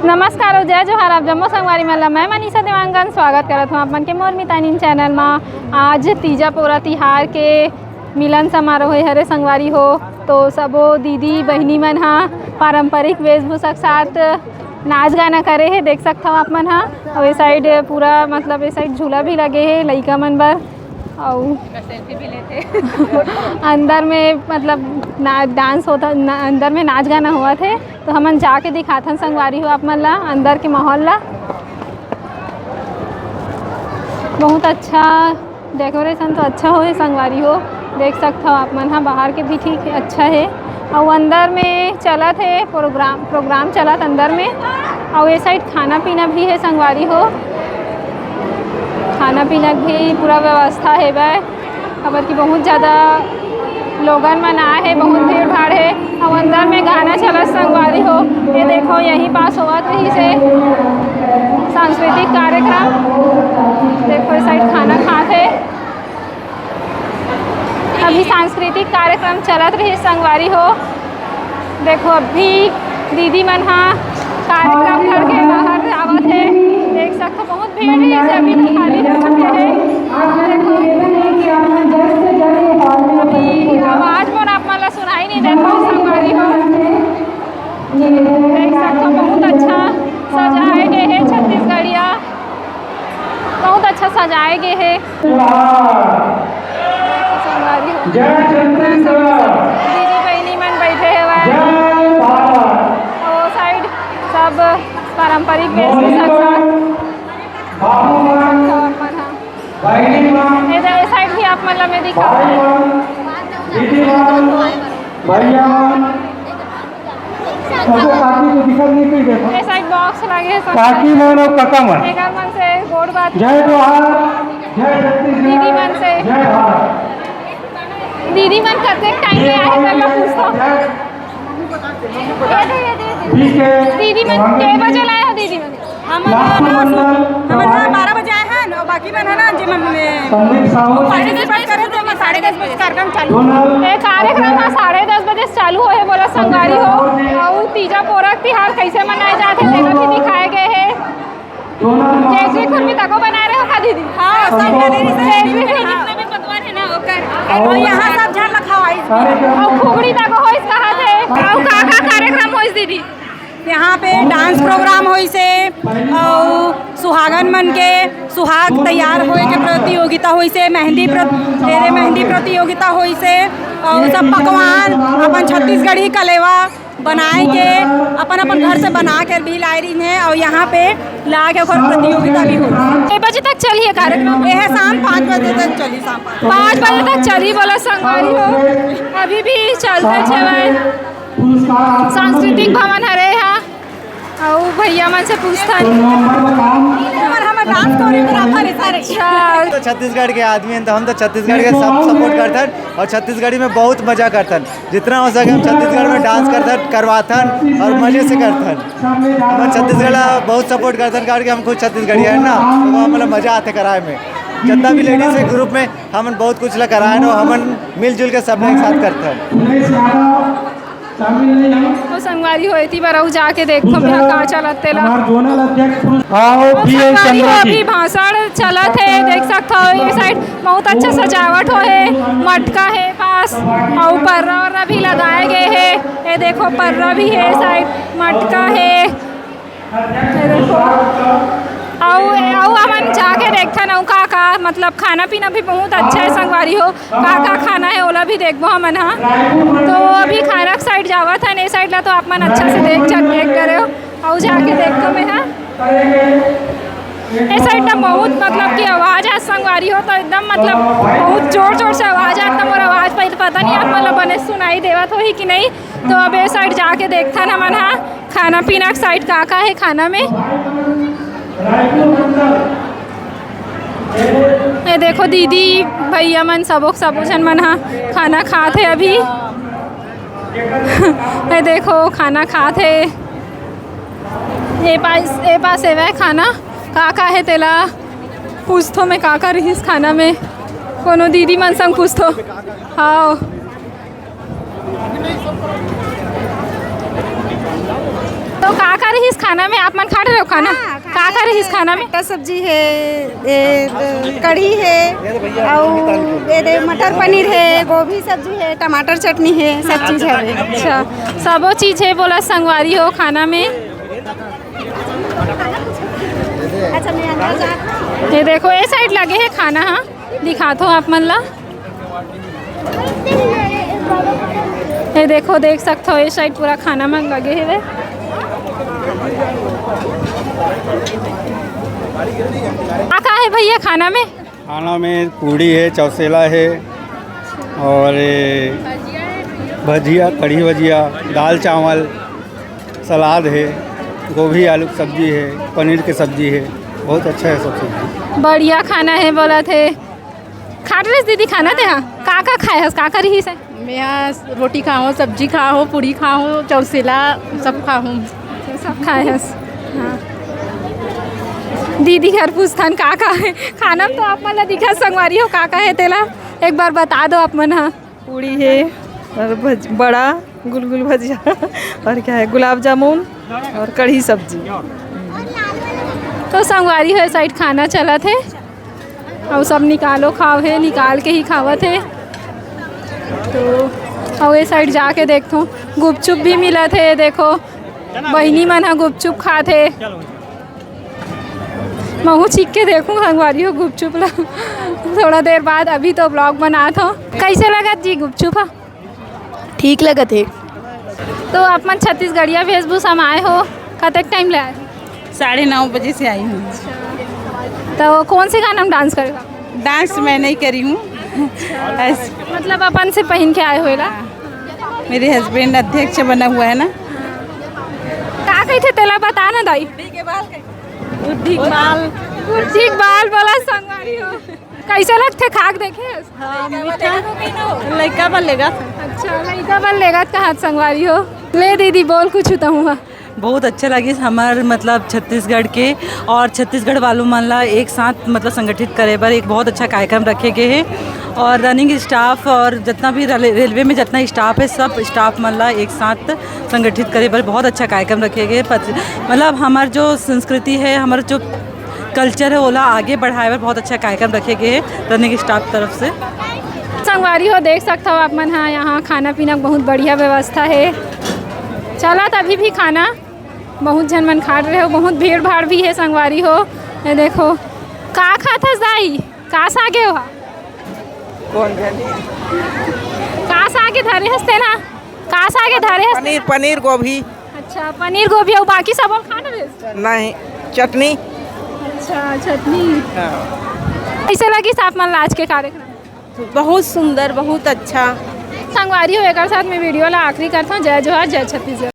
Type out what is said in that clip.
नमस्कार और जय जोहार। आप जम्मू संगवारी में मैं मनीषा देवांगन स्वागत करत हूँ अपन के मोर मितानिन चैनल में। आज तीजा पोरा तिहार के मिलन समारोह हरे संगवारी हो, तो सबो दीदी बहनी मन हा पारंपरिक वेशभूषा के साथ नाच गाना करे है, देख सकते हो आप मन हा। और ये साइड पूरा मतलब ये साइड झूला भी लगे है लइका मन बर, और सेल्फी भी लेते अंदर में मतलब डांस होता, अंदर में नाच गाना हुआ थे, तो हमन जाके दिखाथन संगवारी हो आप मन ला अंदर के माहौल ला। बहुत अच्छा डेकोरेशन तो अच्छा हो है संगवारी हो, देख सकते हो आप मन हा। बाहर के भी ठीक है, अच्छा है। और अंदर में चला थे प्रोग्राम चला अंदर में। और ये साइड खाना पीना भी है संगवारी हो, खाना पीना भी पूरा व्यवस्था है वह। खबर की बहुत ज़्यादा लोगन मन आए है, बहुत भीड़ भाड़ है। और अंदर में गाना चला संगवारी हो। ये देखो यहीं पास हुआ रही से सांस्कृतिक कार्यक्रम। देखो इस साइड खाना खाते, अभी सांस्कृतिक कार्यक्रम चलत रही संगवारी हो। देखो अभी दीदी मन हा कार्यक्रम करके बाहर आवत है, देख सकते हो बहुत भीड़ है, इसे अभी तो खाली हो चुके हैं। अभी आवाज मोर आप मन ला सुनाई नहीं देता संगवारी हो, देख सकते हो बहुत अच्छा सजाए गए है। छत्तीसगढ़िया बहुत अच्छा सजाए गए है संगवारी हो। दीदी बहनी मन बैठे है वो साइड सब पारंपरिक वेशभूषा इधर साइड भी आप मतलब में दिखा साइड बॉक्स लगे हैं काकी मन और काका मन, एकर मन से गोड़ बात जय जोहार, जय छत्तीसगढ़, दीदी मन से दीदी मन करते टाइम में आए कर लो पूछो दीदी मन के बजे लाए हो? दीदी मन हम 12 बजे आए हैं और बाकी मन है ना जी में 10:30 बजे कार्यक्रम चालू है। कार्यक्रम 10:30 बजे चालू हो है बोला संगवारी हो। और तीजा पोरा तिहार कैसे मनाए जाते देखो भी दिखाए गए हैं। केसरी खुरमी तको बना रहे हो का दीदी? हाँ सब केसरी जितने भी पकवान है ना ओकर, और यहाँ सब झाल रखा है और खुगड़ी तको हो इस कहा थे। और का कार्यक्रम हो इस दीदी? यहाँ पे डांस प्रोग्राम होई से और सुहागन मन के सुहाग तैयार होए के प्रतियोगिता होई से, मेहंदी प्रतियोगिता होई से, और सब पकवान अपन छत्तीसगढ़ी कलेवा बनाए के अपन अपन घर से बना के भी लाई रही हैं। और यहाँ पे ला के प्रतियोगिता भी हो। 1 बजे तक चली है कार्यक्रम? यह शाम 5 बजे तक चली, शाम 5 बजे तक चली बोला संगवारी हो। अभी भी चलते छे सांस्कृतिक भवन हरे यहाँ। और भैया मन से पूछता तो छत्तीसगढ़ के आदमी हैं, तो हम तो छत्तीसगढ़ के सब सपोर्ट करते और छत्तीसगढ़ी में बहुत मजा करते। जितना हो सके हम छत्तीसगढ़ में डांस करते करवाते और मजे से करते। हम छत्तीसगढ़ बहुत सपोर्ट करते कारण हम खुद छत्तीसगढ़ी है ना, तो मतलब मजा आते कराए में। जितना भी लेडीज है ग्रुप में हम बहुत कुछ कराए ना, हम मिलजुल के सब एक साथ करते हैं। तो संगवारी हो थी बराऊ जाके देखो का चलते ला अभी भाषण चलत है, देख सकते हो। ये साइड बहुत अच्छा सजावट हो है, मटका है पास और पर्रा भी लगाए गए है। ये देखो पर्रा भी है, साइड मटका है। ये देखो और हमन जाके देखते ना का मतलब खाना पीना भी बहुत अच्छा है संगवारी हो। का खाना है ओला भी देखबो हमन हा। तो अभी खाना साइड जावा था ने साइड ला, तो आप मन अच्छा से देख करे हो और जाके देखो मैं हाँ। इस साइड ना बहुत मतलब की आवाज़ है संगवारी हो, तो एकदम मतलब बहुत जोर से आवाज़ आता। मोर आवाज़ पर पता नहीं आप मतलब बने सुनाई देवत हो ही कि नहीं। तो अब ये साइड जाके देखता ना मन हाँ खाना पीना साइड का है खाना में। ये देखो दीदी भैया मन सबो जन मन हा खाना खाते अभी। ये देखो खाना खाते, ये पास है वह खाना का है तेला पूछतो में का रहीस खाना में, कोनो दीदी मन संग पूछतो। हाँ तो का खा रही इस खाना में? आप मन खा रहे हो खाना? का खा रही इस खाना में? मटर सब्जी है, कढ़ी है, और ये मटर पनीर है, गोभी सब्जी है, टमाटर चटनी है, सब चीज़ है। अच्छा, सबो चीज़ है बोला संगवारी हो खाना में। अच्छा मैं अंदर जा। ये देखो ये साइड लगे है खाना, हाँ दिखा दो आप मन ला। ये देखो देख सकते हो ये साइड पूरा खाना में लगे है वे। क्या है भैया खाना में? खाना में पूड़ी है, चौसेला है और भजिया, कढ़ी भजिया, दाल चावल, सलाद है, गोभी आलू की सब्जी है, पनीर की सब्जी है। बहुत अच्छा है सब चीज़। बढ़िया खाना है बोला थे। खा रहे दीदी खाना थे? हाँ का खाए हस का रही से? मैं यहाँ रोटी खाऊँ, सब्जी खाऊँ, पूड़ी खाऊँ, चौसेला सब खाऊँ। सब खाए हस। हाँ दीदी घर पूछथन का है खाना में? तो आप मन ला दिखा संगवारी हो का है तेला एक बार बता दो आप मन। हाँ पूड़ी है और बड़ा गुलगुल भजिया और क्या है गुलाब जामुन और कढ़ी सब्जी। तो संगवारी हो साइड खाना चला थे और सब निकालो खाओ है, निकाल के ही खावत है। तो और ये साइड जाके देखो गुपचुप भी मिला थे। देखो बहनी मन हाँ गुपचुप खा थे। महू चीख के देखूँ संगवारी हो गुपचुप ला थोड़ा देर बाद। अभी तो ब्लॉग बना था। कैसे लगा जी गुपचुप? ठीक लगा थे। तो आप मन छत्तीसगढ़िया वेशभूषा में आए हो, कतक टाइम ले आए? 9:30 बजे से आई हूँ। तो कौन से गाना में डांस करेगा? डांस मैं नहीं करी हूँ। मतलब अपन से पहन के आए होएला? मेरे हस्बैंड अध्यक्ष बना हुआ है ना। का कही थे तेला बता ना दाई। ठीक बाल बोला संगवारी हो। कैसे लगते खाक देखे? लड़का बल्लेगा। अच्छा लड़का बल लेगा कहा संगवारी हो। ले दीदी बोल कुछ तो हुआ। बहुत अच्छा लगी हमार मतलब छत्तीसगढ़ के और छत्तीसगढ़ वालों मन ला एक साथ मतलब संगठित करे बर एक बहुत अच्छा कार्यक्रम रखे गए हैं। और रनिंग स्टाफ और जितना भी रेलवे में जितना स्टाफ है सब स्टाफ मन ला एक साथ संगठित करे बर बहुत अच्छा कार्यक्रम रखे गए। मतलब हमार जो संस्कृति है, हमारा जो कल्चर है ओला आगे बढ़ाए बर बहुत अच्छा कार्यक्रम रखे गए हैं रनिंग स्टाफ तरफ से। संगवारी हो देख सकते हो आप मन। हाँ यहाँ खाना पीना बहुत बढ़िया व्यवस्था है। चला अभी भी खाना बहुत जन मन खा रहे हो। बहुत भीड़ भाड़ भी है संगवारी हो। ये देखो का खाता दाई का सागे हो? कौन जाने का सागे धरे हंसते ना? का सागे धरे हंसते? पनीर पनीर गोभी अच्छा पनीर गोभी और बाकी सब और खा रहे? नहीं चटनी। अच्छा चटनी। कैसे लगी साफ मन लाज के कार्यक्रम? बहुत सुंदर, बहुत अच्छा। संगवारी हो एक साथ में वीडियो ला आखिरी करता हूँ। जय जोहार, जय छत्तीसगढ़।